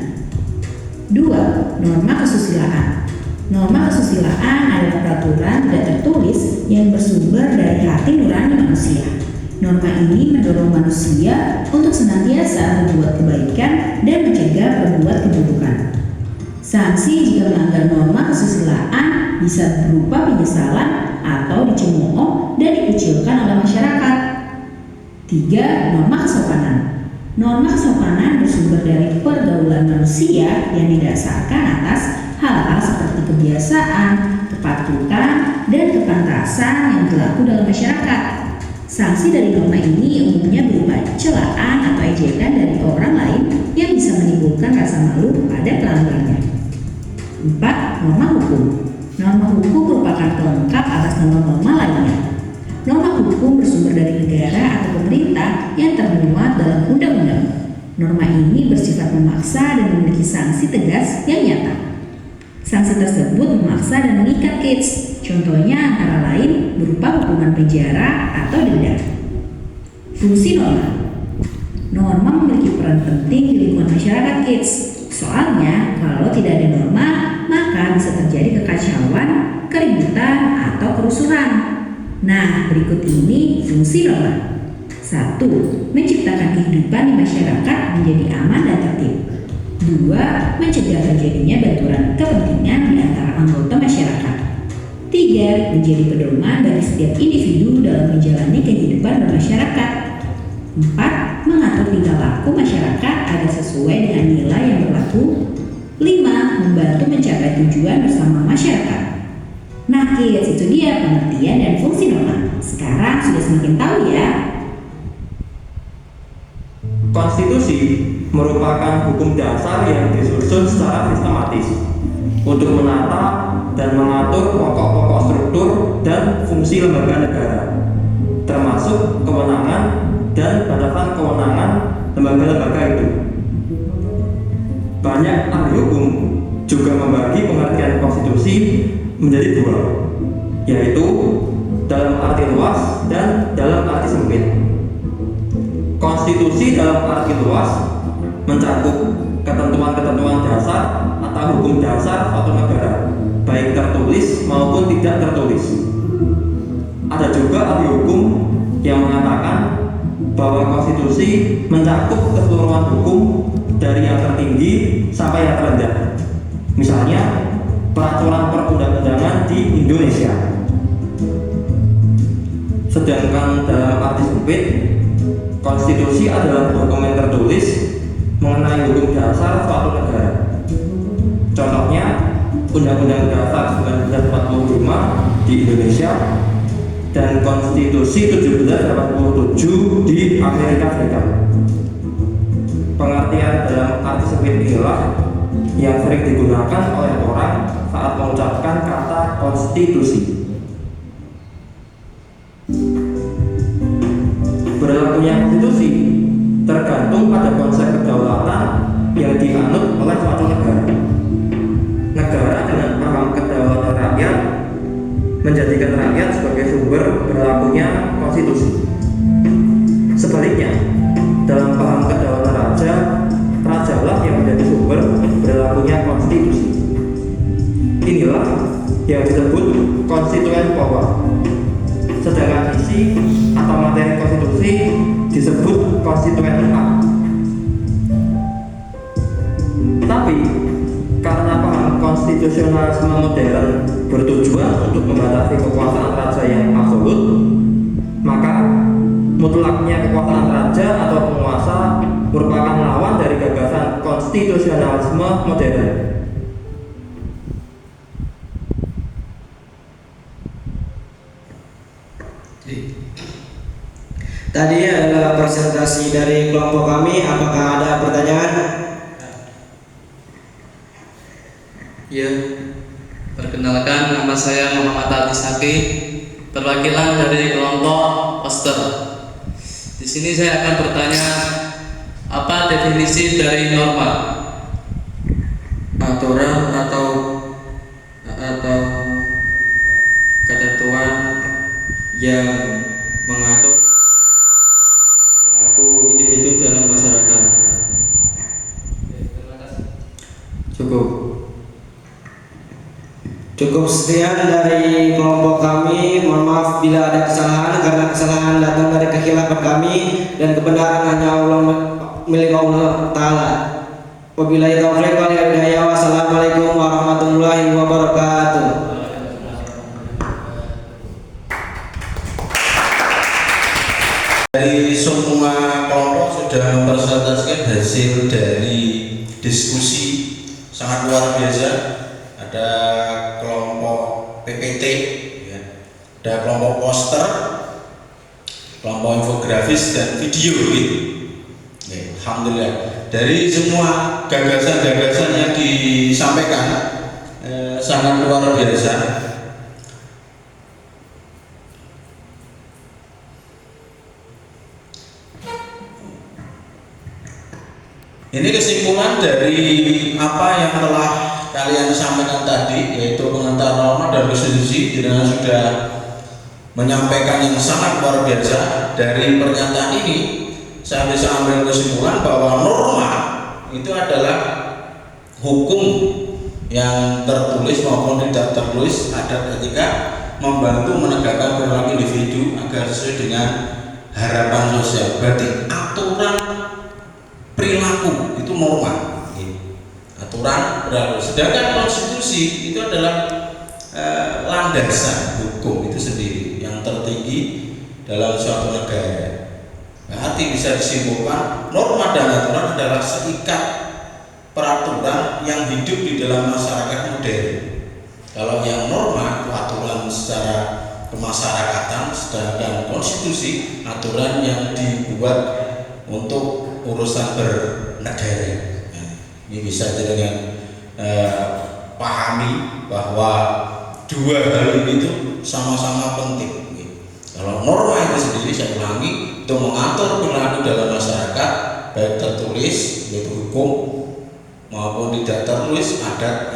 S14: 2. Norma kesusilaan. Norma kesusilaan adalah peraturan tidak tertulis yang bersumber dari hati nurani manusia. Norma ini mendorong manusia untuk senantiasa berbuat kebaikan dan mencegah berbuat keburukan. Sanksi jika melanggar norma kesusilaan bisa berupa penyesalan atau dicemooh dan dikucilkan oleh masyarakat. 3. Norma kesopanan. Norma kesopanan bersumber dari pergaulan manusia yang didasarkan atas hal-hal seperti kebiasaan, kepatutan, dan kepantasan yang berlaku dalam masyarakat. Sanksi dari norma ini umumnya berupa celaan atau ejekan dari orang lain yang bisa menimbulkan rasa malu pada pelanggarnya. 4. Norma hukum. Norma hukum merupakan pelengkap atas norma-norma lainnya. Norma hukum bersumber dari negara atau pemerintah yang termuat dalam undang-undang. Norma ini bersifat memaksa dan memiliki sanksi tegas yang nyata. Sanksi tersebut memaksa dan mengikat kids. Contohnya antara lain berupa hukuman penjara atau denda. Fungsi norma. Norma memiliki peran penting di lingkungan masyarakat kids. Soalnya kalau tidak ada norma, maka bisa terjadi kekacauan, keributan, atau kerusuhan. Nah, berikut ini fungsi norma. 1. Menciptakan kehidupan di masyarakat menjadi aman dan tertib. 2. Mencegah terjadinya benturan kepentingan di antara anggota masyarakat. 3. Menjadi pedoman bagi setiap individu dalam menjalani kehidupan bermasyarakat. 4. Mengatur tingkah laku masyarakat agar sesuai dengan nilai yang berlaku. 5. Membantu mencapai tujuan bersama masyarakat. Nah kids, itu dia pengertian dan fungsi norma. Sekarang sudah semakin tahu ya.
S15: Konstitusi merupakan hukum dasar yang disusun secara sistematis untuk menata dan mengatur pokok-pokok struktur dan fungsi lembaga negara, termasuk kewenangan dan batasan kewenangan lembaga-lembaga itu. Banyak ahli hukum juga membagi pengertian konstitusi menjadi dua, yaitu dalam arti luas dan dalam arti sempit. Konstitusi dalam arti luas mencakup ketentuan-ketentuan dasar atau hukum dasar suatu negara, baik tertulis maupun tidak tertulis. Ada juga ahli hukum yang mengatakan bahwa konstitusi mencakup keseluruhan hukum dari yang tertinggi sampai yang terendah. Misalnya, peraturan perundang-undangan di Indonesia. Sedangkan dalam arti sempit, konstitusi adalah dokumen tertulis mengenai hukum dasar suatu negara. Contohnya, Undang-Undang Dasar 1945 di Indonesia dan Konstitusi 1787 di Amerika Serikat. Pengertian dalam arti sempit inilah yang sering digunakan oleh orang saat mengucapkan kata konstitusi. Berlakunya konstitusi tergantung pada konsep kedaulatan yang dianut oleh suatu negara. Negara dengan paham kedaulatan rakyat menjadikan rakyat sebagai sumber berlakunya konstitusi. Sebaliknya, dalam paham kedaulatan raja, rajalah yang menjadi sumber berlakunya konstitusi. Inilah yang disebut constituent power. Sedangkan isi atau materi konstitusi disebut constituent act. Tapi karena paham konstitusionalisme modern bertujuan untuk membatasi kekuasaan raja yang absolut, maka mutlaknya kekuasaan raja atau penguasa konstitusionalisme modern.
S13: Tadi adalah presentasi dari kelompok kami. Apakah ada pertanyaan?
S11: Ya, perkenalkan nama saya Muhammad Ali Saki, perwakilan dari kelompok poster. Di sini saya akan bertanya, apa definisi dari norma?
S12: Aturan atau ketentuan yang mengatur perilaku individu dalam masyarakat.
S13: Cukup sekian dari kelompok kami. Mohon maaf bila ada kesalahan, karena kesalahan datang dari kekhilafan kami dan kebenaran hanya Allah milik Allah Ta'ala. Wabillahi taufiq wal hidayah. Wassalamualaikum warahmatullahi wabarakatuh.
S1: Dari semua kelompok sudah mempresentasikan hasil dari diskusi sangat luar biasa. Ada kelompok PPT, ya. Ada kelompok poster, kelompok infografis dan video, gitu. Ya, alhamdulillah. Dari semua gagasan-gagasan yang disampaikan sangat luar biasa. Ini kesimpulan dari apa yang telah kalian sampaikan tadi, yaitu pengantar norma dan konstitusi. Dengan sudah menyampaikan yang sangat luar biasa dari pernyataan ini, saya bisa ambil kesimpulan bahwa norma itu adalah hukum yang tertulis maupun tidak tertulis, adat etika, membantu menegakkan perilaku individu agar sesuai dengan harapan sosial. Berarti aturan perilaku itu norma, aturan perilaku. Sedangkan konstitusi itu adalah landasan hukum itu sendiri yang tertinggi dalam suatu negara. Berarti bisa disimpulkan norma dan aturan adalah seikat peraturan yang hidup di dalam masyarakat modern. Kalau yang norma itu aturan secara kemasyarakatan, sedangkan konstitusi aturan yang dibuat untuk urusan bernegara. Nah, ini bisa dengan pahami bahwa dua hal ini itu sama-sama penting. Kalau norma itu sendiri, saya ulangi, itu mengatur perilaku dalam masyarakat, baik tertulis yaitu hukum maupun tidak tertulis adat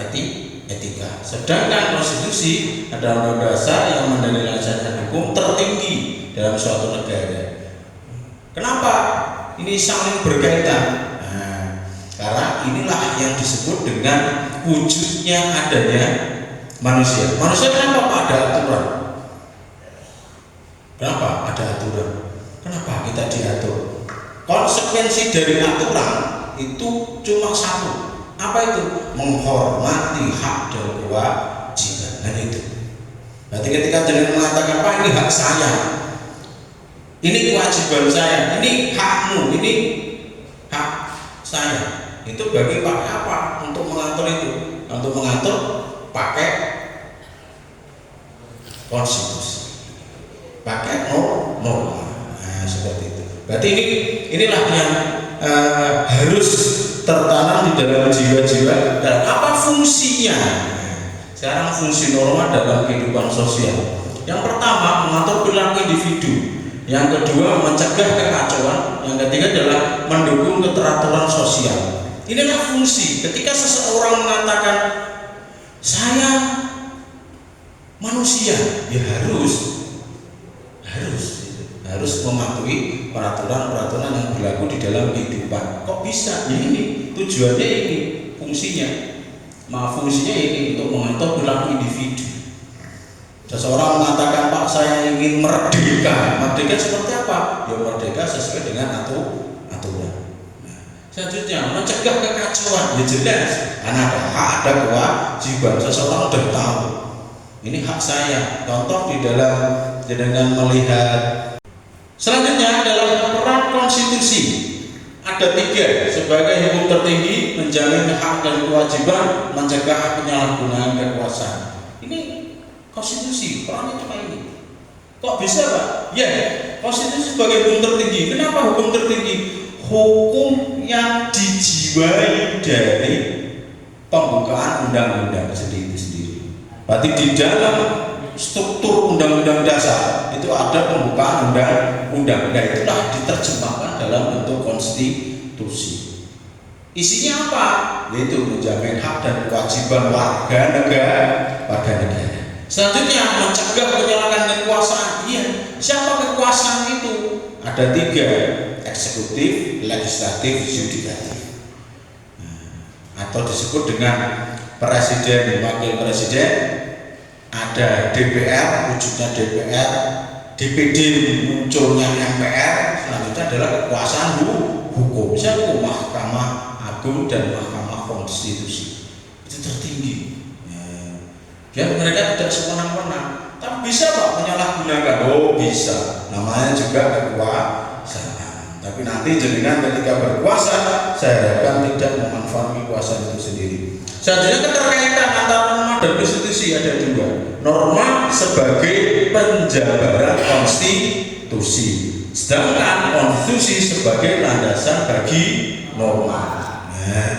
S1: etika. Sedangkan konstitusi adalah undang dasar yang mendasarkan hukum tertinggi dalam suatu negara. Kenapa ini saling berkaitan? Nah, karena inilah yang disebut dengan wujudnya adanya manusia. Manusia kenapa ada aturan? Kenapa ada aturan? Kenapa kita diatur? Konsekuensi dari aturan itu cuma satu. Apa itu? Menghormati hak dan kewajiban. Nah itu. Berarti ketika jenengan mengatakan, "Pak, ini hak saya, ini kewajiban saya, ini hakmu, ini hak saya," itu bagi pakai apa? Untuk mengatur itu, untuk mengatur pakai konstitusi, pakai norma. Nah, seperti itu. Berarti inilah yang harus tertanam di dalam jiwa-jiwa. Dan apa fungsinya? Sekarang fungsi norma dalam kehidupan sosial. Yang pertama, mengatur perilaku individu. Yang kedua, mencegah kekacauan. Yang ketiga adalah mendukung keteraturan sosial. Inilah fungsi. Ketika seseorang mengatakan saya manusia, ya harus mematuhi peraturan-peraturan yang berlaku di dalam kehidupan. Kok bisa? Ya ini tujuannya, ini fungsinya. Fungsinya ini untuk mengatur perilaku individu. Seseorang mengatakan, "Pak, saya ingin merdeka." Merdeka seperti apa? Ya merdeka sesuai dengan aturan. Nah, selanjutnya mencegah kekacauan. Ya jelas, karena ada hak, ada kewajiban. Seseorang sudah tahu ini hak saya. Contoh di dalam dengan melihat. Selanjutnya dalam peran konstitusi ada 3 sebagai hukum tertinggi, menjamin hak dan kewajiban, mencegah penyalahgunaan kekuasaan. Ini konstitusi, perannya cuma ini. Kok bisa Pak? Ya, konstitusi sebagai hukum tertinggi. Kenapa hukum tertinggi? Hukum yang dijiwai dari pembukaan undang-undang sendiri. Berarti di dalam struktur undang-undang dasar itu ada pembukaan undang-undang. Nah, itulah diterjemahkan dalam bentuk konstitusi. Isinya apa? Yaitu menjamin hak dan kewajiban warga negara. Selanjutnya mencegah penyalahgunaan kekuasaan. Iya, siapa kekuasaan itu? Ada 3, eksekutif, legislatif, yudikatif. Atau disebut dengan presiden, wakil presiden, ada DPR, wujudnya DPR, DPD munculnya MPR, selanjutnya adalah kekuasaan hukum. Misalnya Mahkamah Agung dan Mahkamah Konstitusi itu tertinggi. Biar mereka tidak sewenang-wenang, tapi bisa Pak menyalahgunakan. Oh bisa, namanya juga kekuasaan. Tapi nanti jenengan ketika berkuasa, saya harapkan tidak memanfaatkan kuasa itu sendiri. Selanjutnya keterkaitan antara norma dan konstitusi ada 2. Norma sebagai penjabaran konstitusi, sedangkan konstitusi sebagai landasan bagi norma. Nah,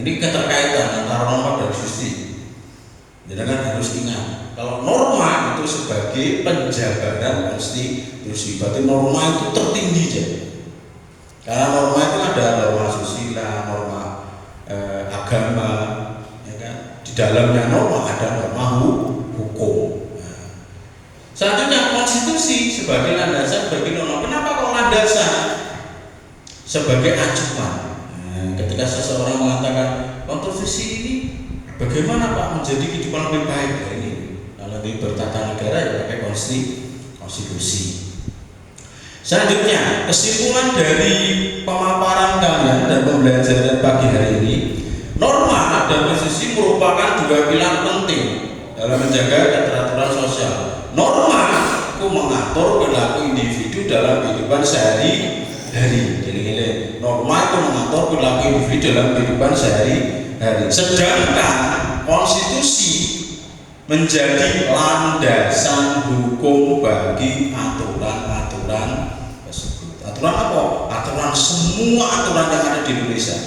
S1: ini keterkaitan antara norma dan konstitusi. Jangan harus ingat, kalau norma itu sebagai penjabaran konstitusi, berarti norma itu tertinggi jadi. Karena norma itu ada norma susila, norma agama, ya kan? Di dalamnya norma ada norma hukum. Selanjutnya konstitusi sebagai landasan bagi norma. Kenapa kok landasan? Sebagai acuan. Ketika seseorang mengatakan konstitusi ini bagaimana Pak menjadi kehidupan lebih baik ini? Kalau di bertata negara ya pakai konstitusi. Selanjutnya, kesimpulan dari pemaparan kalian dan pembelajaran pagi hari ini, norma dan konstitusi merupakan 2 pilar penting dalam menjaga keteraturan sosial. Norma itu mengatur perilaku individu dalam kehidupan sehari-hari. Jadi norma itu mengatur perilaku individu dalam kehidupan sehari-hari. Sedangkan konstitusi menjadi landasan hukum bagi aturan-aturan tersebut. Aturan apa? Aturan semua aturan yang ada di Indonesia.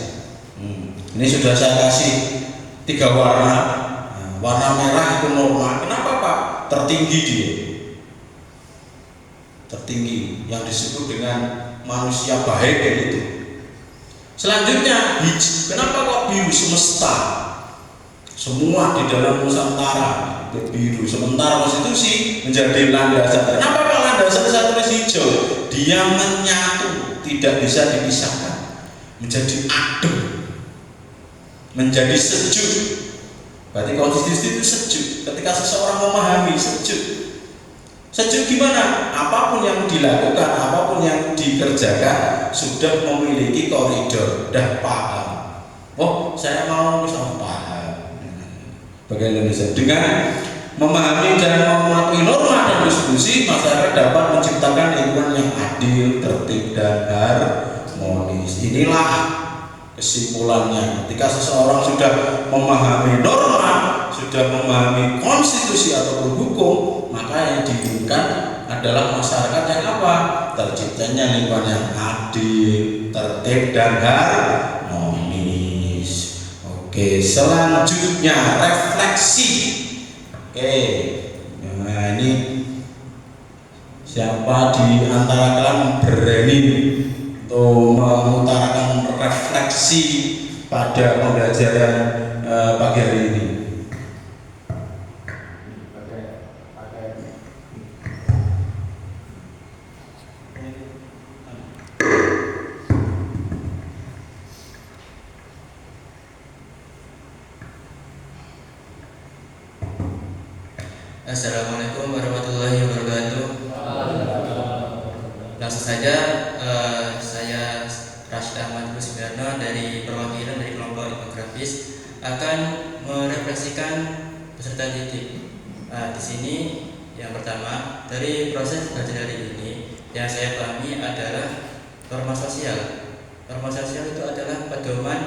S1: Ini sudah saya kasih 3 warna. Warna merah itu norma. Kenapa Pak? Tertinggi dia. Tertinggi yang disebut dengan manusia baik itu. Selanjutnya hijau. Kenapa kok biru? Semesta. Semua di dalam Nusantara itu biru. Sementara konstitusi menjadi landasan. Kenapa kok landasan saya tulis hijau? Dia menyatu, tidak bisa dipisahkan. Menjadi adem, menjadi sejuk. Berarti konstitusi itu sejuk. Ketika seseorang memahami sejuk. Sejuk gimana? Apapun yang dilakukan, apapun yang dikerjakan sudah memiliki koridor, sudah paham. Oh, saya mau misalnya paham. Bagi Indonesia dengan memahami dan mematuhi norma dan konstitusi, masyarakat dapat menciptakan lingkungan yang adil, tertib dan harmonis. Inilah kesimpulannya. Ketika seseorang sudah memahami norma, sudah memahami konstitusi ataupun hukum, maka yang diinginkan adalah masyarakat yang apa? Terciptanya lingkungan yang adil, tertib dan harmonis. Oke, selanjutnya refleksi. Oke, nah ini siapa di antara kalian berani untuk mengutarakan refleksi pada pembelajaran pagi hari ini?
S3: Assalamualaikum warahmatullahi wabarakatuh. Langsung saja, saya Rashid Ahmad Kusbiarno dari perwakilan dari kelompok infografis akan merefleksikan peserta didik. Di sini yang pertama dari proses belajar hari ini yang saya pahami adalah norma sosial.
S4: Norma sosial itu adalah pedoman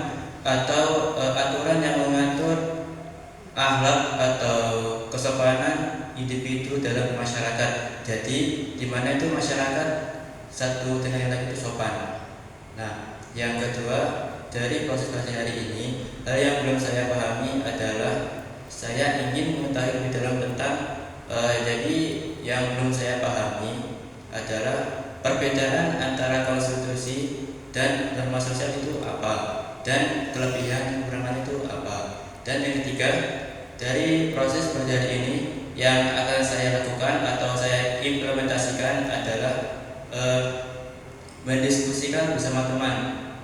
S4: atau aturan yang mengatur akhlak atau kesopanan individu dalam masyarakat. Jadi di mana itu masyarakat satu dengan yang lain itu sopan. Nah, yang kedua, dari proses belajar hari ini, hal yang belum saya pahami adalah saya ingin mengetahui lebih dalam tentang jadi yang belum saya pahami adalah perbedaan antara konstitusi dan norma sosial itu apa, dan kelebihan kekurangan itu apa. Dan yang ketiga, dari proses belajar ini yang akan saya lakukan atau saya implementasikan adalah mendiskusikan bersama teman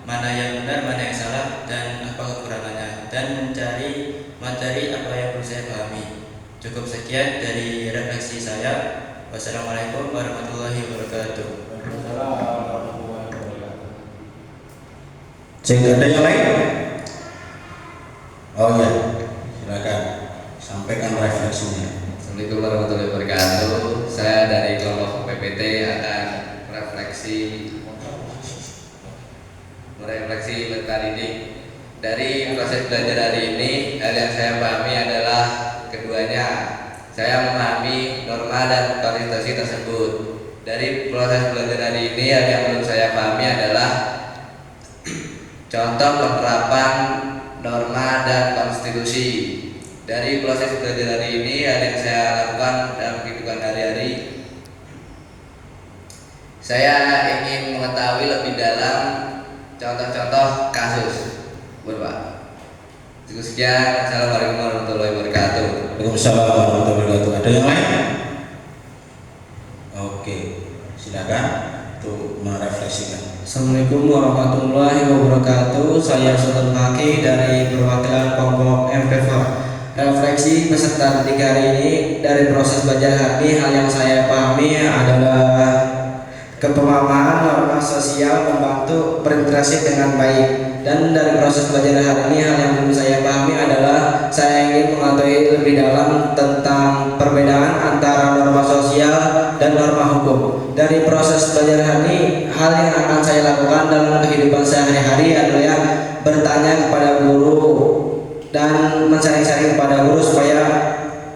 S4: mana yang benar, mana yang salah, dan apa kekurangannya, dan mencari materi apa yang perlu saya pahami. Cukup sekian dari refleksi saya. Wassalamualaikum warahmatullahi wabarakatuh.
S1: Ada yang lain? Oh ya, silakan sampaikan refleksinya.
S16: Assalamualaikum warahmatullahi wabarakatuh. Saya dari kelompok PPT akan merefleksi metadidik. Dari proses belajar hari ini, hal yang saya pahami adalah keduanya. Saya memahami norma dan konstitusi tersebut. Dari proses belajar hari ini, hal yang belum saya pahami adalah contoh penerapan norma dan konstitusi. Dari proses belajar hari ini, hal yang saya lakukan dalam kehidupan hari-hari, saya ingin mengetahui lebih dalam contoh-contoh kasus. Bapak. Cukup sekian. Assalamualaikum warahmatullahi wabarakatuh.
S1: Waalaikumsalam warahmatullahi wabarakatuh. Ada yang lain? Oke, silakan untuk merefleksikan.
S13: Assalamualaikum warahmatullahi wabarakatuh. Saya Sultan Maki dari perwakilan kelompok MP4. Refleksi peserta didik hari ini, dari proses belajar hari ini, hal yang saya pahami adalah kepemahaman norma sosial membantu berinteraksi dengan baik. Dan dari proses belajar hari ini, hal yang belum saya pahami adalah saya ingin mengetahui lebih dalam tentang perbedaan antara norma sosial dan norma hukum. Dari proses belajar hari ini, hal yang akan saya lakukan dalam kehidupan sehari-hari adalah bertanya kepada guru dan mencari-cari kepada guru supaya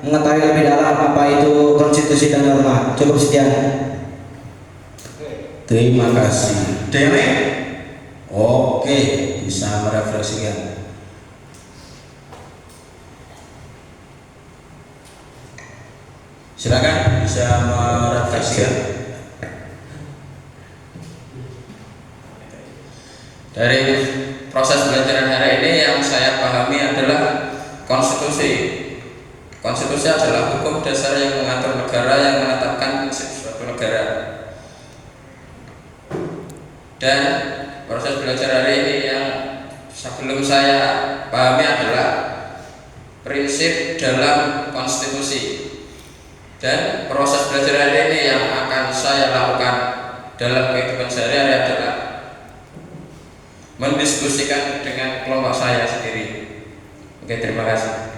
S13: mengetahui lebih dalam apa itu konstitusi dan norma. Cukup sekian.
S1: Terima kasih. Dewi? Oke, bisa merefleksikan. Silakan bisa merefleksikan.
S12: Dari proses belajar hari ini yang saya pahami adalah konstitusi. Konstitusi adalah hukum dasar yang mengatur negara, yang menetapkan prinsip suatu negara. Dan proses belajar hari ini yang sebelum saya pahami adalah prinsip dalam konstitusi. Dan proses belajar hari ini yang akan saya lakukan dalam kehidupan sehari-hari adalah mendiskusikan dengan kelompok saya sendiri. Oke, terima kasih.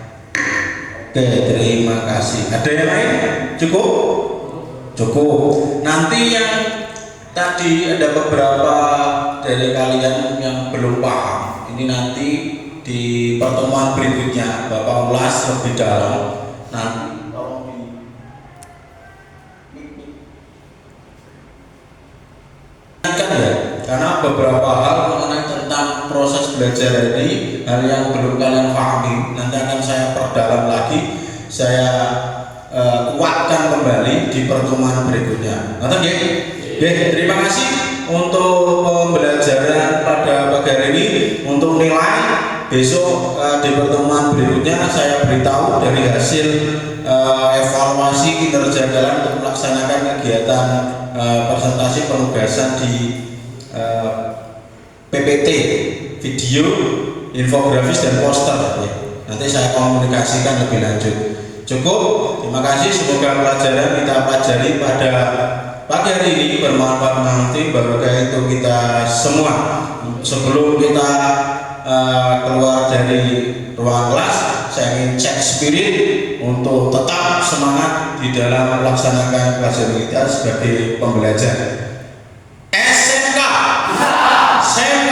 S1: Oke, terima kasih. Ada yang lain? Cukup? Cukup. Nanti yang tadi ada beberapa dari kalian yang belum paham. Ini nanti di pertemuan berikutnya Bapak ulas lebih dalam. Nanti ya, karena beberapa hal mengenai tentang proses belajar ini, hal yang belum kalian pahami, nanti akan saya perdalam lagi, saya kuatkan kembali di pertemuan berikutnya. Oke, terima kasih untuk pembelajaran pada pagi hari ini. Untuk nilai besok di pertemuan berikutnya saya beritahu dari hasil evaluasi kinerja dalam untuk melaksanakan kegiatan presentasi penugasan di PPT, video, infografis dan poster. Nanti saya komunikasikan lebih lanjut. Cukup, terima kasih. Semoga pelajaran kita pelajari pada pagi hari ini bermanfaat nanti barokah untuk kita semua. Sebelum kita keluar dari ruang kelas, saya ingin cek spirit untuk tetap semangat di dalam melaksanakan pelajaran kita sebagai pembelajar. SMK, SMK.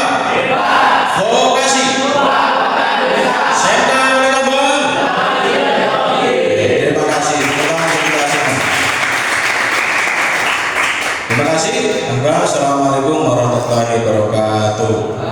S1: Wassalamualaikum warahmatullahi wabarakatuh.